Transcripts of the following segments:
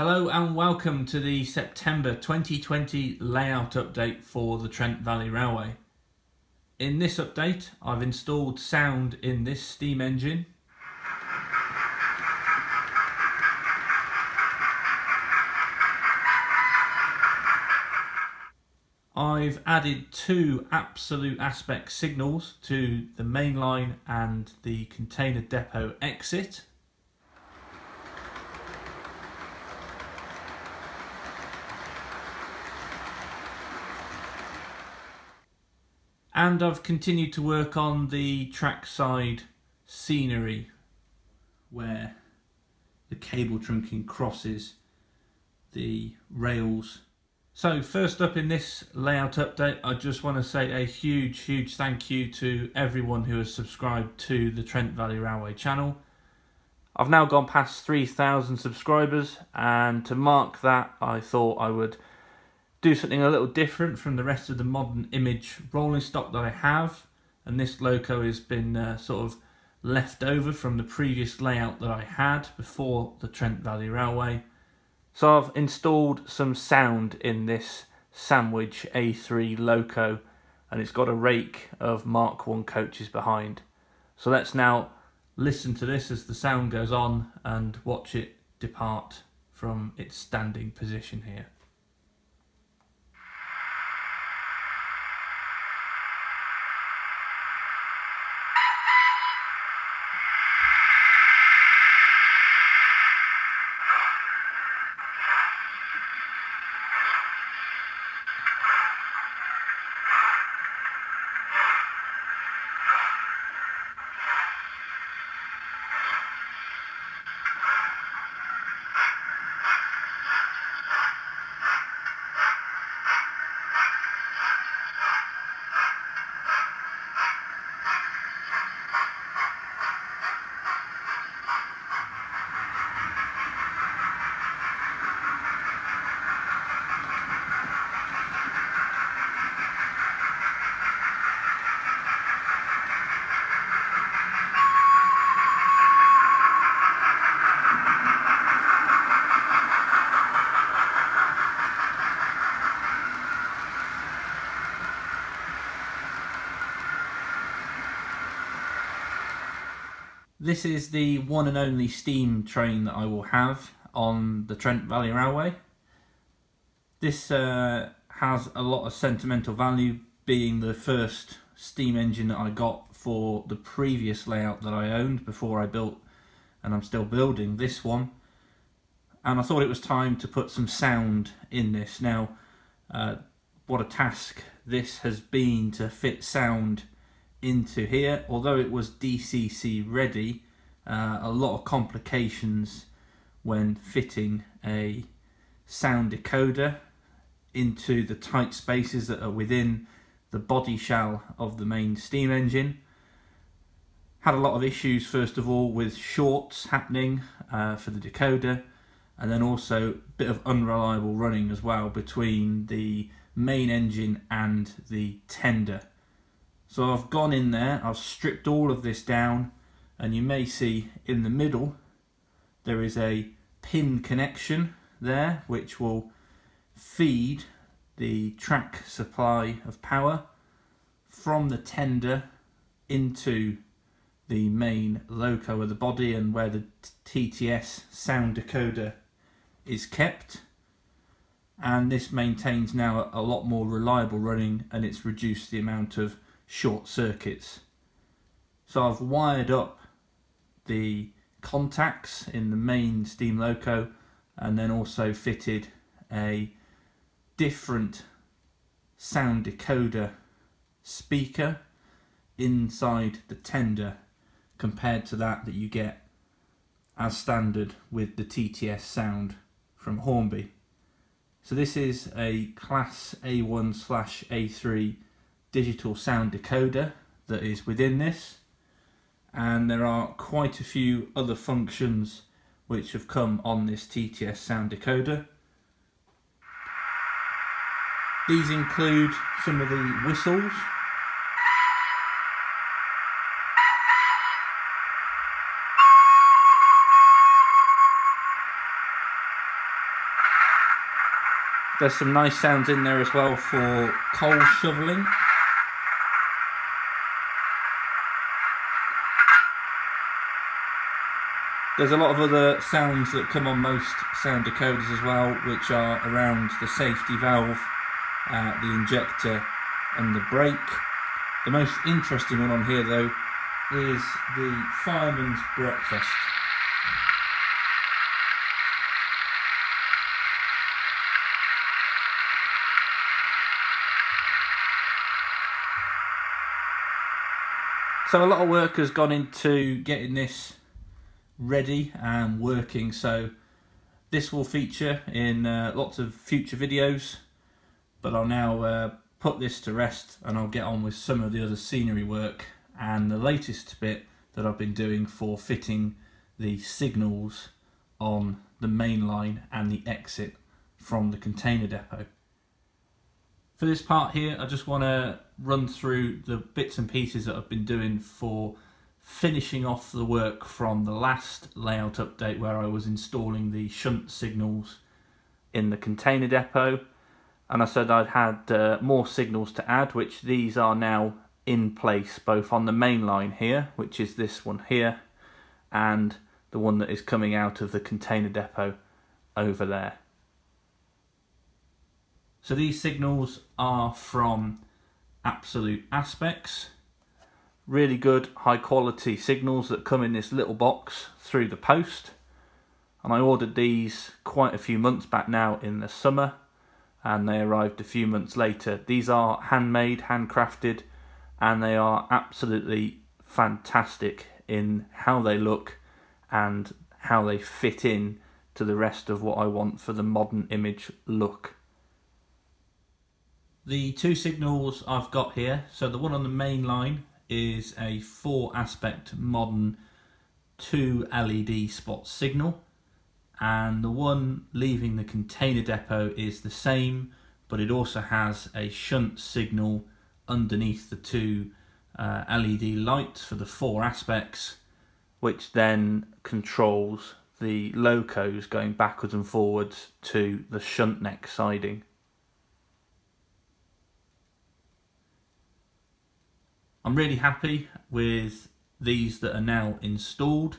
Hello and welcome to the September 2020 layout update for the Trent Valley Railway. In this update, I've installed sound in this steam engine. I've added two absolute aspect signals to the main line and the container depot exit. And I've continued to work on the trackside scenery where the cable trunking crosses the rails. So first up in this layout update, I just want to say a huge thank you to everyone who has subscribed to the Trent Valley Railway channel. I've now gone past 3,000 subscribers, and to mark that I thought I would do something a little different from the rest of the modern image rolling stock that I have, and this loco has been sort of left over from the previous layout that I had before the Trent Valley Railway. So I've installed some sound in this Sandwich A3 loco, and it's got a rake of Mark 1 coaches behind. So let's now listen to this as the sound goes on and watch it depart from its standing position here. This is the one and only steam train that I will have on the Trent Valley Railway. This has a lot of sentimental value, being the first steam engine that I got for the previous layout that I owned before I built, and I'm still building this one. And I thought it was time to put some sound in this. Now, what a task this has been to fit sound into here. Although it was DCC ready, a lot of complications when fitting a sound decoder into the tight spaces that are within the body shell of the main steam engine. Had a lot of issues, first of all, with shorts happening for the decoder, and then also a bit of unreliable running as well between the main engine and the tender. So I've gone in there, I've stripped all of this down, and you may see in the middle there is a pin connection there which will feed the track supply of power from the tender into the main loco of the body, and where the TTS sound decoder is kept. And this maintains now a lot more reliable running, and it's reduced the amount of short circuits. So I've wired up the contacts in the main steam loco, and then also fitted a different sound decoder speaker inside the tender compared to that you get as standard with the TTS sound from Hornby. So this is a class A1/A3 digital sound decoder that is within this, and there are quite a few other functions which have come on this TTS sound decoder. These include some of the whistles, There's some nice sounds in there as well for coal shoveling. There's a lot of other sounds that come on most sound decoders as well, which are around the safety valve, the injector and the brake. The most interesting one on here though is the fireman's breakfast. So a lot of work has gone into getting this ready and working, so this will feature in lots of future videos, but I'll now put this to rest and I'll get on with some of the other scenery work and the latest bit that I've been doing for fitting the signals on the main line and the exit from the container depot. For this part here, I just want to run through the bits and pieces that I've been doing for finishing off the work from the last layout update where I was installing the shunt signals in the container depot, and I said I'd had more signals to add, which these are now in place both on the main line here, which is this one here, and the one that is coming out of the container depot over there. So these signals are from Absolute Aspects. Really good high quality signals that come in this little box through the post, and I ordered these quite a few months back now in the summer, and they arrived a few months later. These are handmade, handcrafted, and they are absolutely fantastic in how they look and how they fit in to the rest of what I want for the modern image look. The two signals I've got here, so the one on the main line is a 4-aspect modern 2 LED spot signal, and the one leaving the container depot is the same, but it also has a shunt signal underneath the 2 LED lights for the 4 aspects, which then controls the locos going backwards and forwards to the shunt neck siding. I'm really happy with these that are now installed.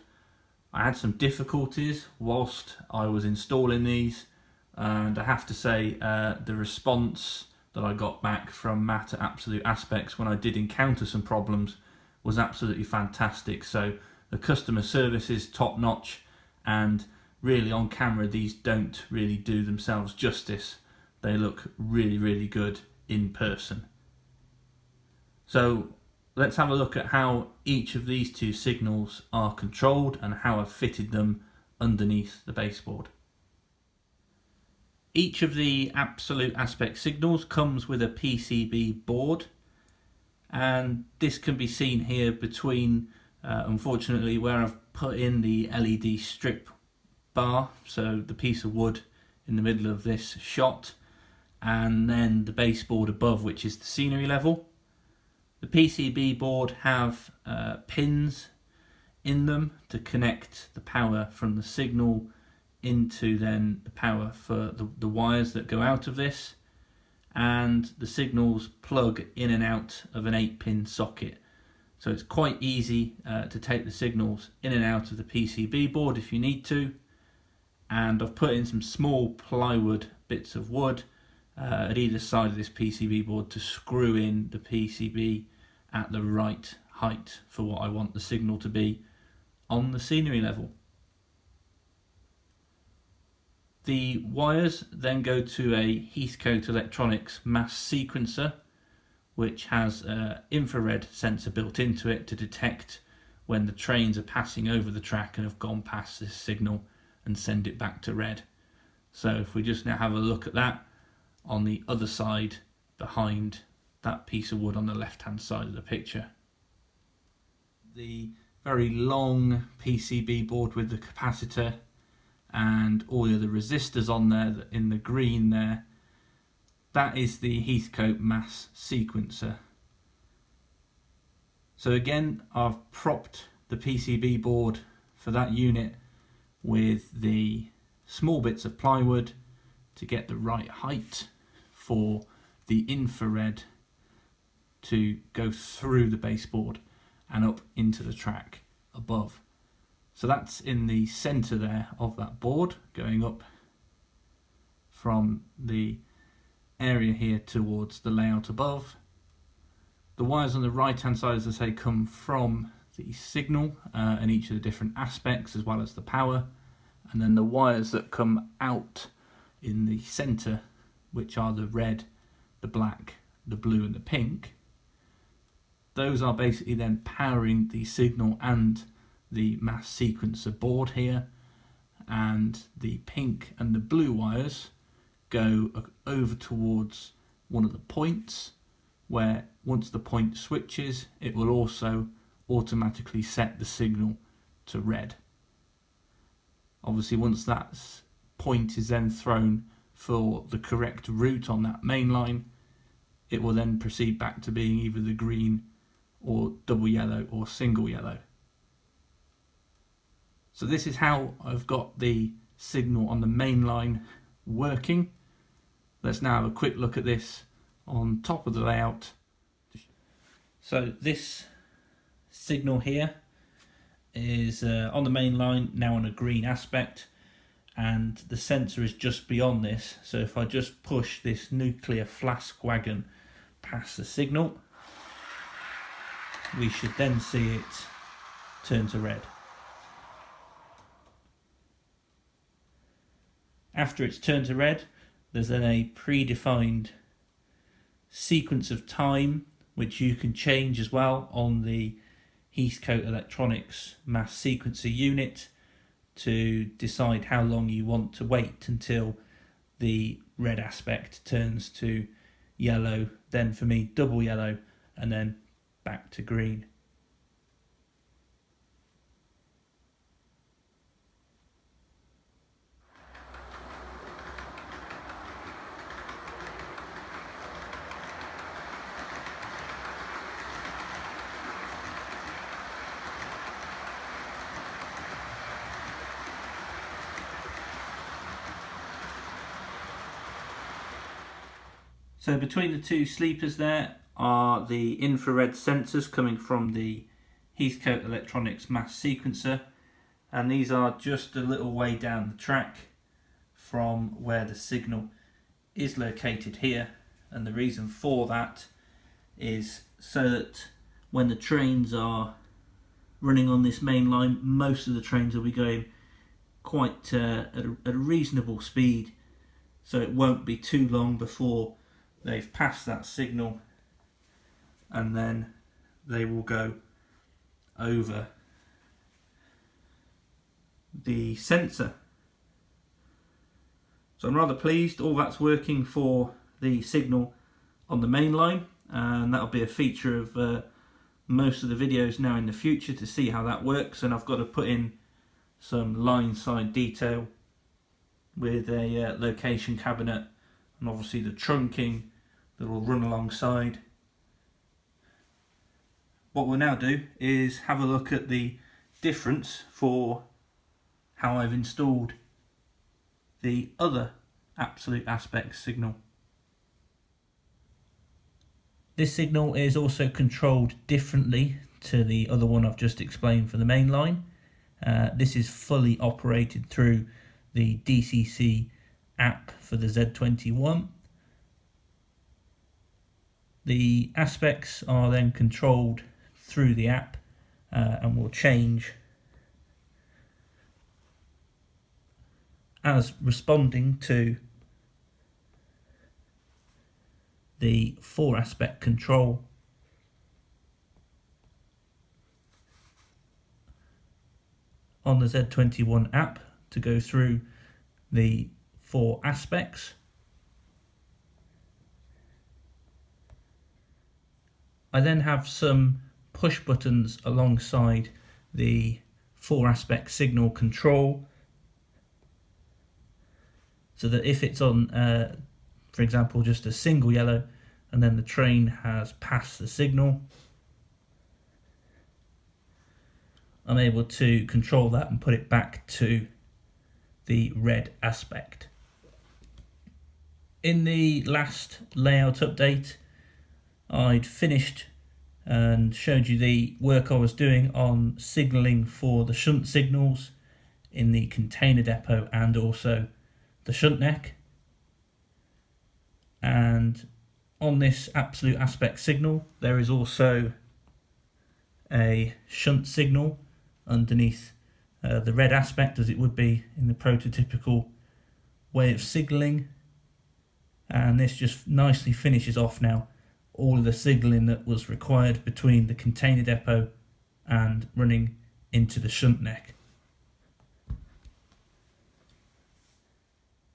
I had some difficulties whilst I was installing these, and I have to say the response that I got back from Matt at Absolute Aspects when I did encounter some problems was absolutely fantastic. So the customer service is top notch, and really on camera these don't really do themselves justice. They look really, really good in person. So let's have a look at how each of these two signals are controlled and how I've fitted them underneath the baseboard. Each of the Absolute Aspect signals comes with a PCB board, and this can be seen here between, unfortunately, where I've put in the LED strip bar, so the piece of wood in the middle of this shot, and then the baseboard above, which is the scenery level. The PCB board have pins in them to connect the power from the signal into then the power for the wires that go out of this, and the signals plug in and out of an 8-pin socket. So it's quite easy to take the signals in and out of the PCB board if you need to, and I've put in some small plywood bits of wood at either side of this PCB board to screw in the PCB at the right height for what I want the signal to be on the scenery level. The wires then go to a Heathcote Electronics mass sequencer, which has an infrared sensor built into it to detect when the trains are passing over the track and have gone past this signal and send it back to red. So if we just now have a look at that on the other side behind that piece of wood on the left hand side of the picture. The very long PCB board with the capacitor and all the other resistors on there in the green there, that is the Heathcote mass sequencer. So again, I've propped the PCB board for that unit with the small bits of plywood to get the right height for the infrared to go through the baseboard and up into the track above. So that's in the centre there of that board, going up from the area here towards the layout above. The wires on the right hand side, as I say, come from the signal and each of the different aspects, as well as the power, and then the wires that come out in the centre, which are the red, the black, the blue and the pink, those are basically then powering the signal and the mass sequencer board here, and the pink and the blue wires go over towards one of the points, where once the point switches, it will also automatically set the signal to red. Obviously, once that point is then thrown for the correct route on that main line, it will then proceed back to being either the green or double yellow or single yellow. So this is how I've got the signal on the main line working. Let's now have a quick look at this on top of the layout. So this signal here is on the main line, now on a green aspect, and the sensor is just beyond this. So if I just push this nuclear flask wagon past the signal, we should then see it turn to red. After it's turned to red, there's then a predefined sequence of time which you can change as well on the Heathcote Electronics mass sequencer unit to decide how long you want to wait until the red aspect turns to yellow, then for me double yellow, and then back to green. So between the two sleepers there are the infrared sensors coming from the Heathcote Electronics mass sequencer, and these are just a little way down the track from where the signal is located here. And the reason for that is so that when the trains are running on this main line, most of the trains will be going quite at a reasonable speed, so it won't be too long before they've passed that signal, and then they will go over the sensor. So I'm rather pleased all that's working for the signal on the main line, and that'll be a feature of most of the videos now in the future to see how that works. And I've got to put in some line side detail with a location cabinet, and obviously the trunking that will run alongside. What we'll now do is have a look at the difference for how I've installed the other absolute aspect signal. This signal is also controlled differently to the other one I've just explained for the main line. This is fully operated through the DCC app for the Z21. The aspects are then controlled through the app and will change as responding to the 4-aspect control on the Z21 app to go through the 4 aspects. I then have some push buttons alongside the 4-aspect signal control, so that if it's on, for example, just a single yellow and then the train has passed the signal, I'm able to control that and put it back to the red aspect. In the last layout update, I'd finished and showed you the work I was doing on signalling for the shunt signals in the container depot and also the shunt neck. And on this absolute aspect signal, there is also a shunt signal underneath the red aspect, as it would be in the prototypical way of signalling. And this just nicely finishes off now all of the signalling that was required between the container depot and running into the shunt neck.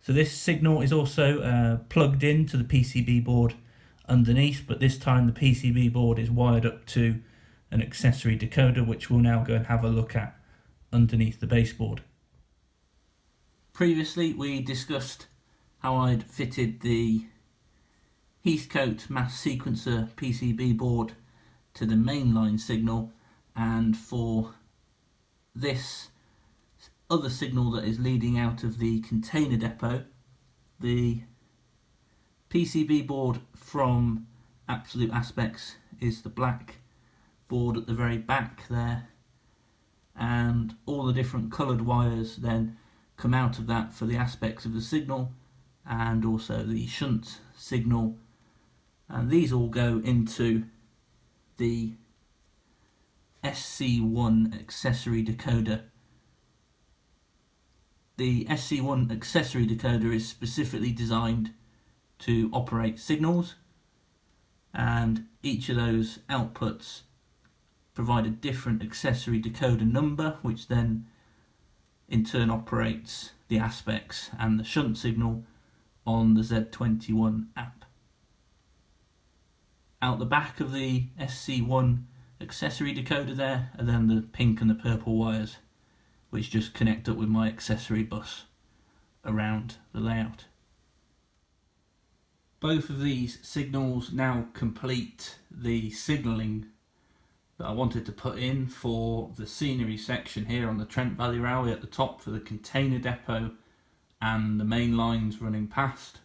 So this signal is also plugged into the PCB board underneath, but this time the PCB board is wired up to an accessory decoder, which we'll now go and have a look at underneath the baseboard. Previously we discussed how I'd fitted the Heathcote mass sequencer PCB board to the mainline signal, and for this other signal that is leading out of the container depot, the PCB board from Absolute Aspects is the black board at the very back there, and all the different coloured wires then come out of that for the aspects of the signal and also the shunt signal, and these all go into the SC1 accessory decoder. The SC1 accessory decoder is specifically designed to operate signals, and each of those outputs provide a different accessory decoder number, which then in turn operates the aspects and the shunt signal on the Z21 app. Out the back of the SC1 accessory decoder there are then the pink and the purple wires, which just connect up with my accessory bus around the layout. Both of these signals now complete the signalling that I wanted to put in for the scenery section here on the Trent Valley Railway at the top for the container depot and the main lines running past.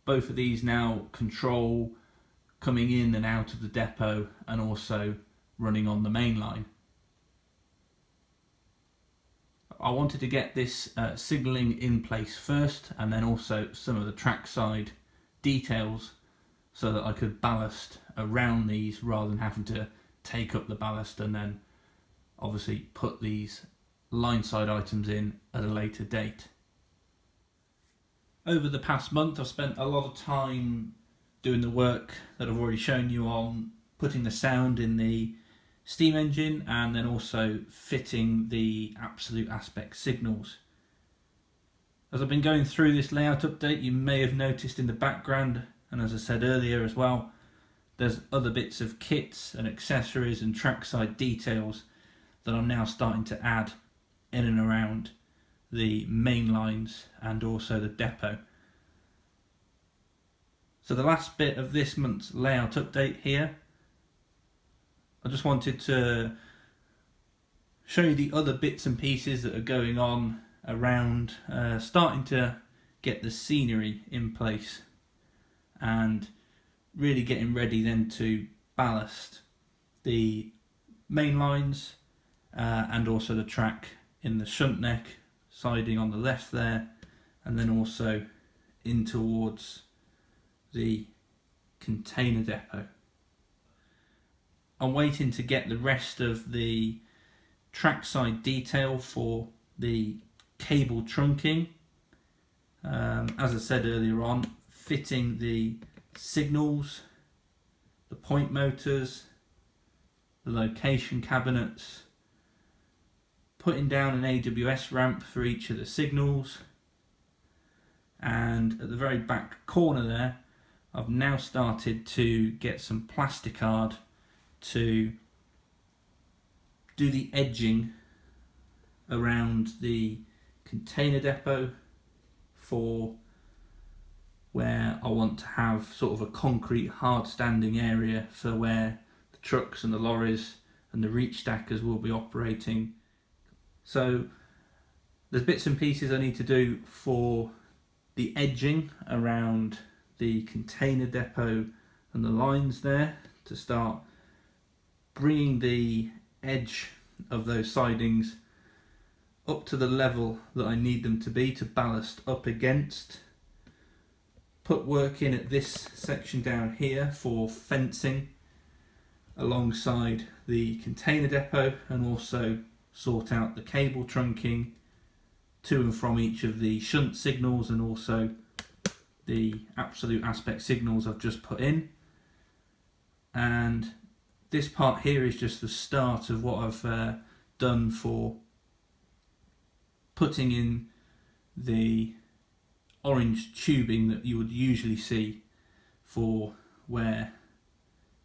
Both of these now control coming in and out of the depot and also running on the main line. I wanted to get this signalling in place first, and then also some of the trackside details so that I could ballast around these rather than having to take up the ballast and then obviously put these line side items in at a later date. Over the past month I've spent a lot of time doing the work that I've already shown you on putting the sound in the steam engine and then also fitting the Absolute Aspect signals. As I've been going through this layout update, you may have noticed in the background, and as I said earlier as well, there's other bits of kits and accessories and trackside details that I'm now starting to add in and around the main lines and also the depot. So the last bit of this month's layout update here, I just wanted to show you the other bits and pieces that are going on around, starting to get the scenery in place and really getting ready then to ballast the main lines and also the track in the shunt neck siding on the left there, and then also in towards the container depot. I'm waiting to get the rest of the trackside detail for the cable trunking. As I said earlier on, fitting the signals, the point motors, the location cabinets, putting down an AWS ramp for each of the signals, and at the very back corner there I've now started to get some plasticard to do the edging around the container depot for where I want to have sort of a concrete hard standing area for where the trucks and the lorries and the reach stackers will be operating. So there's bits and pieces I need to do for the edging around the container depot and the lines there to start bringing the edge of those sidings up to the level that I need them to be to ballast up against. Put work in at this section down here for fencing alongside the container depot, and also sort out the cable trunking to and from each of the shunt signals and also the absolute aspect signals I've just put in. And this part here is just the start of what I've done for putting in the orange tubing that you would usually see for where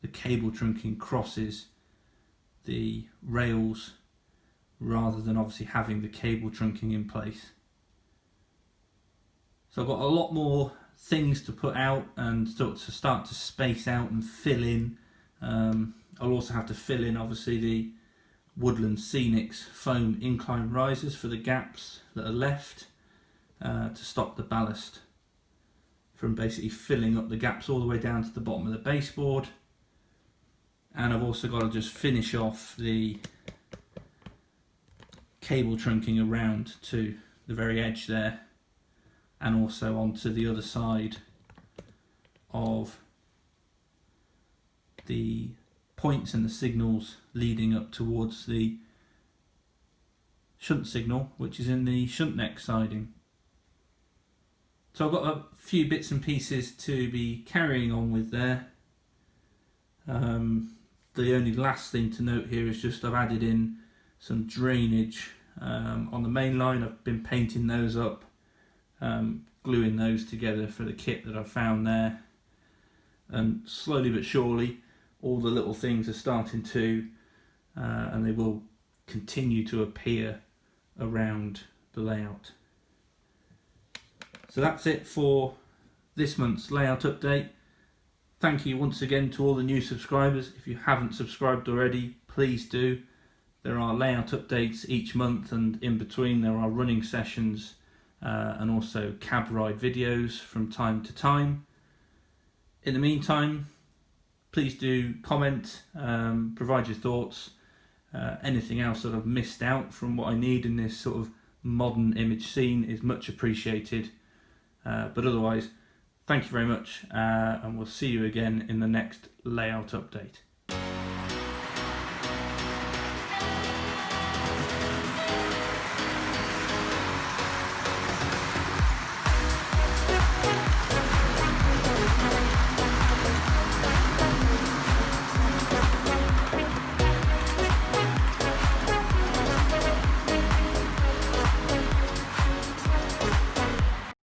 the cable trunking crosses the rails, rather than obviously having the cable trunking in place. So I've got a lot more things to put out and to start to space out and fill in. I'll also have to fill in obviously the Woodland Scenics foam incline risers for the gaps that are left to stop the ballast from basically filling up the gaps all the way down to the bottom of the baseboard. And I've also got to just finish off the cable trunking around to the very edge there, and also onto the other side of the points and the signals leading up towards the shunt signal, which is in the shunt neck siding. So I've got a few bits and pieces to be carrying on with there. The only last thing to note here is just I've added in some drainage on the main line. I've been painting those up, gluing those together for the kit that I've found there, and slowly but surely all the little things are starting to and they will continue to appear around the layout. So that's it for this month's layout update. Thank you once again to all the new subscribers. If you haven't subscribed already, please do. There are layout updates each month, and in between there are running sessions and also cab ride videos from time to time. In the meantime, please do comment, provide your thoughts, anything else that I've missed out from what I need in this sort of modern image scene is much appreciated. But otherwise, thank you very much, and we'll see you again in the next layout update.